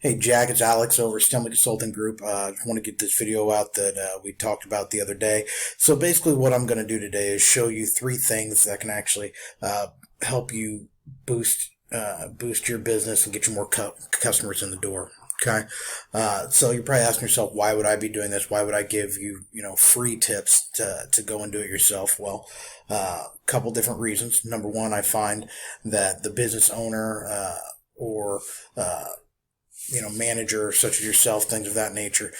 Hey Jack, it's Alex over at Stemle Consulting Group. I want to get this video out that we talked about the other day. So basically what I'm going to do today is show you three things that can actually help you boost your business and get you more customers in the door. Okay, so you're probably asking yourself, why would I be doing this? Why would I give you, free tips to go and do it yourself? Well, a couple different reasons. Number one, I find that the business owner or manager such as yourself, things of that nature,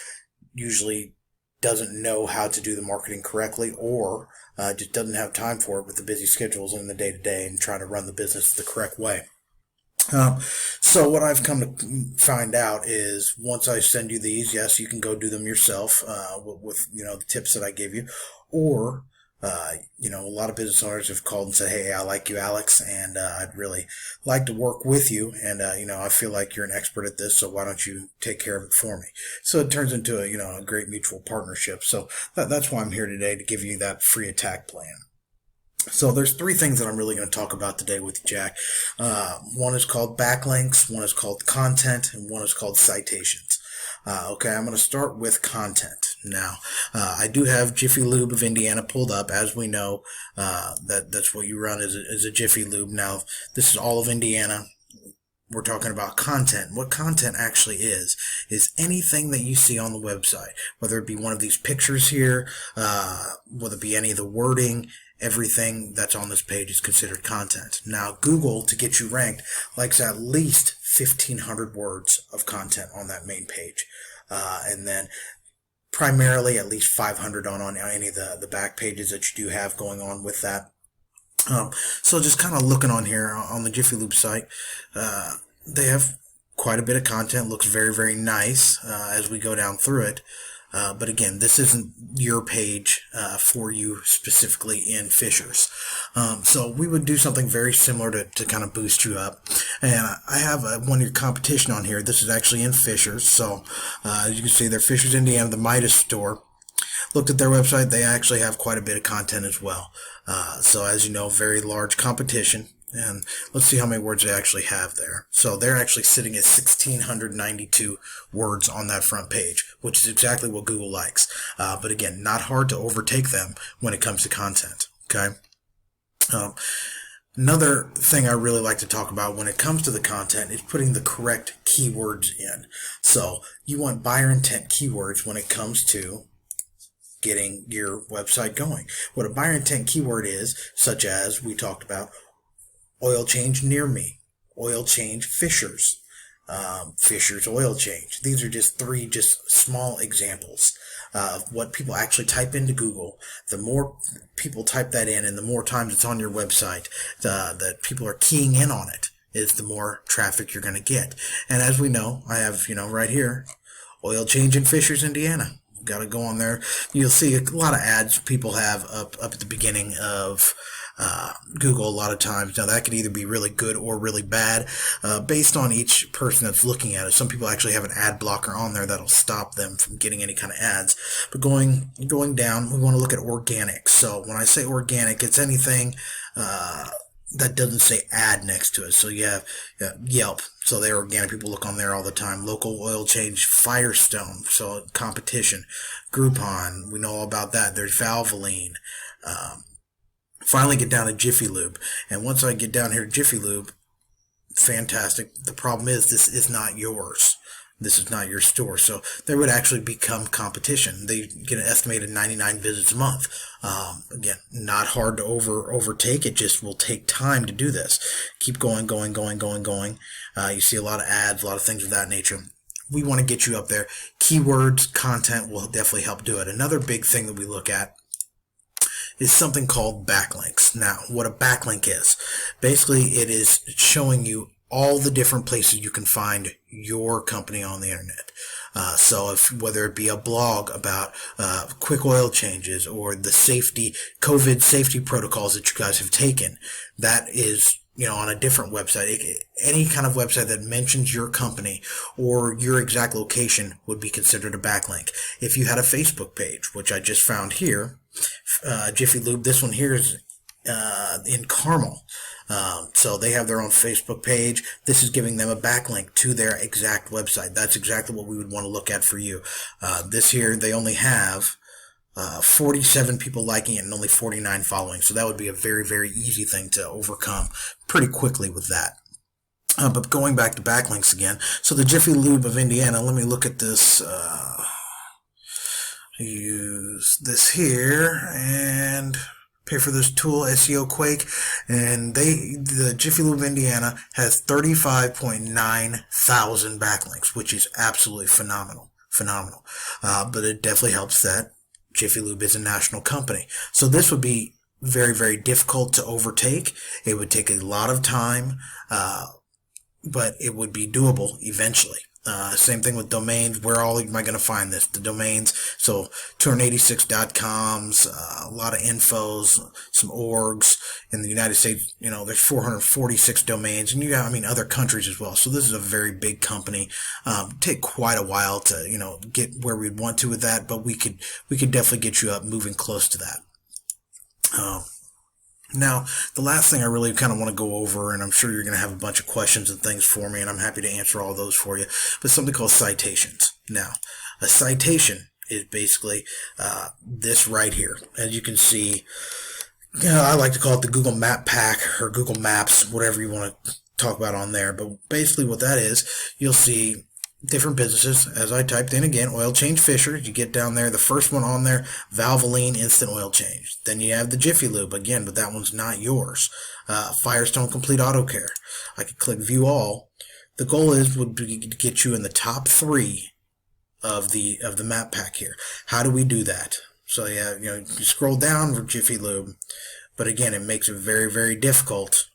usually doesn't know how to do the marketing correctly, or just doesn't have time for it with the busy schedules in the day-to-day and trying to run the business the correct way. So what I've come to find out is once I send you these, yes, you can go do them yourself with the tips that I give you, or a lot of business owners have called and said, hey, I like you, Alex, and I'd really like to work with you. And, I feel like you're an expert at this, so why don't you take care of it for me? So it turns into a great mutual partnership. So that's why I'm here today, to give you that free attack plan. So there's three things that I'm really going to talk about today with you, Jack. One is called backlinks, one is called content, and one is called citations. Okay, I'm going to start with content. Now, I do have Jiffy Lube of Indiana pulled up. As we know, that's what you run is a Jiffy Lube. Now, this is all of Indiana. We're talking about content. What content actually is anything that you see on the website, whether it be one of these pictures here, whether it be any of the wording. Everything that's on this page is considered content. Now, Google, to get you ranked, likes at least 1,500 words of content on that main page. And then primarily at least 500 on any of the back pages that you do have going on with that. So just kind of looking on here on the Jiffy Lube site, they have quite a bit of content. Looks very, very nice as we go down through it. But again, this isn't your page for you specifically in Fishers. So we would do something very similar to kind of boost you up. And I have one of your competition on here. This is actually in Fishers. So as you can see, they're Fishers, Indiana, the Midas store. Looked at their website. They actually have quite a bit of content as well. So as you know, very large competition. And let's see how many words they actually have there. So they're actually sitting at 1,692 words on that front page, which is exactly what Google likes. But again, not hard to overtake them when it comes to content. Okay. Another thing I really like to talk about when it comes to the content is putting the correct keywords in. So you want buyer intent keywords when it comes to getting your website going. What a buyer intent keyword is, such as we talked about, oil change near me, oil change Fishers, Fishers oil change. These are just three small examples of what people actually type into Google. The more people type that in and the more times it's on your website that people are keying in on it, is the more traffic you're going to get. And as we know, I have, right here, oil change in Fishers, Indiana. Got to go on there. You'll see a lot of ads people have up at the beginning of Google a lot of times. Now that could either be really good or really bad based on each person that's looking at it. Some people actually have an ad blocker on there that'll stop them from getting any kind of ads. But going down, we want to look at organic. So when I say organic, it's anything that doesn't say ad next to it. So you have Yelp. So they're organic. People look on there all the time. Local oil change, Firestone. So competition. Groupon. We know all about that. There's Valvoline. Finally get down to Jiffy Lube. And once I get down here to Jiffy Lube, fantastic. The problem is this is not yours. This is not your store. So there would actually become competition. They get an estimated 99 visits a month. Again, not hard to overtake. It just will take time to do this. Keep going. You see a lot of ads, a lot of things of that nature. We want to get you up there. Keywords, content will definitely help do it. Another big thing that we look at is something called backlinks. Now, what a backlink is, basically it is showing you all the different places you can find your company on the internet. So whether it be a blog about quick oil changes or the COVID safety protocols that you guys have taken, that is on a different website. Any kind of website that mentions your company or your exact location would be considered a backlink. If you had a Facebook page, which I just found here, Jiffy Lube, this one here is in Carmel. So they have their own Facebook page. This is giving them a backlink to their exact website. That's exactly what we would want to look at for you. This here, they only have 47 people liking it and only 49 following. So that would be a very, very easy thing to overcome pretty quickly with that. But going back to backlinks again, so the Jiffy Lube of Indiana, let me look at this. Use this here and pay for this tool, SEO Quake, and the Jiffy Lube of Indiana has 35.9 thousand backlinks, which is absolutely phenomenal. But it definitely helps that Jiffy Lube is a national company. So this would be very, very difficult to overtake. It would take a lot of time, but it would be doable eventually. Same thing with domains. Where all am I going to find this? The domains. So 286.coms, a lot of infos, some orgs. In the United States, there's 446 domains, and you got, other countries as well. So this is a very big company. Take quite a while to, get where we'd want to with that, but we could definitely get you up moving close to that. Now, the last thing I really kind of want to go over, and I'm sure you're going to have a bunch of questions and things for me, and I'm happy to answer all those for you, but something called citations. Now, a citation is basically this right here. As you can see, I like to call it the Google Map Pack or Google Maps, whatever you want to talk about on there. But basically what that is, you'll see different businesses. As I typed in again, oil change fishers, you get down there, the first one on there, Valvoline instant oil change. Then you have the Jiffy Lube again, but that one's not yours. Firestone Complete Auto Care. I could click view all. The goal would be to get you in the top 3 of the map pack here. How do we do that? So yeah, you scroll down for Jiffy Lube, but again, it makes it very, very difficult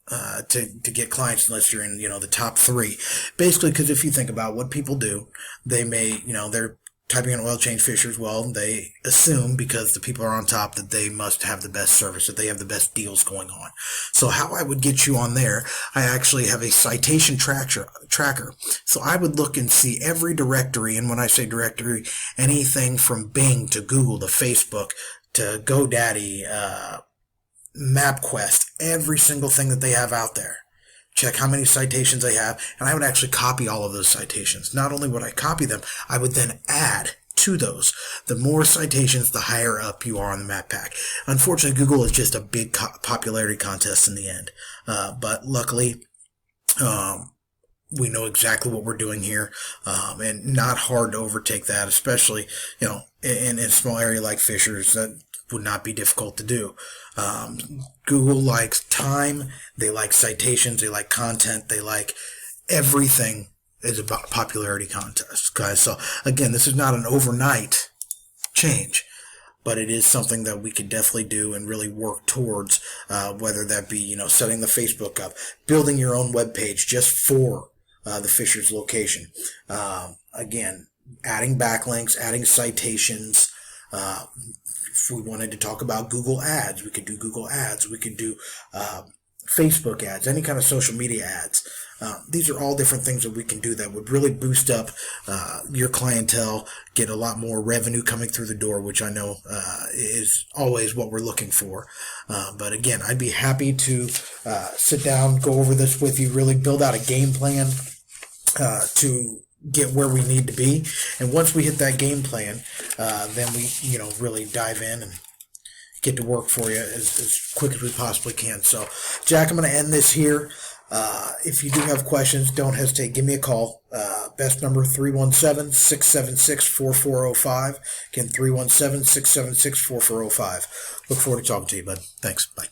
to get clients unless you're in, the top 3. Basically, because if you think about what people do, they may, they're typing in oil change fishers. Well, they assume because the people are on top that they must have the best service, that they have the best deals going on. So how I would get you on there, I actually have a citation tracker. So I would look and see every directory, and when I say directory, anything from Bing to Google to Facebook to GoDaddy, MapQuest, every single thing that they have out there. Check how many citations they have, and I would actually copy all of those citations. Not only would I copy them, I would then add to those. The more citations, the higher up you are on the map pack. Unfortunately, Google is just a big popularity contest in the end. But luckily, we know exactly what we're doing here, and not hard to overtake that, especially, in a small area like Fishers. That would not be difficult to do. Google likes time, they like citations, they like content, they like everything is about popularity contest, guys. So again, this is not an overnight change, but it is something that we could definitely do and really work towards, whether that be, setting the Facebook up, building your own web page just for the Fishers location. Again, adding backlinks, adding citations. If we wanted to talk about Google ads, we could do Google ads. We could do Facebook ads, any kind of social media ads. These are all different things that we can do that would really boost up your clientele, get a lot more revenue coming through the door, which I know is always what we're looking for. But again, I'd be happy to sit down, go over this with you, really build out a game plan to get where we need to be. And once we hit that game plan, then we, really dive in and get to work for you as quick as we possibly can. So, Jack, I'm going to end this here. If you do have questions, don't hesitate. Give me a call. Best number, 317-676-4405. Again, 317-676-4405. Look forward to talking to you, bud. Thanks. Bye.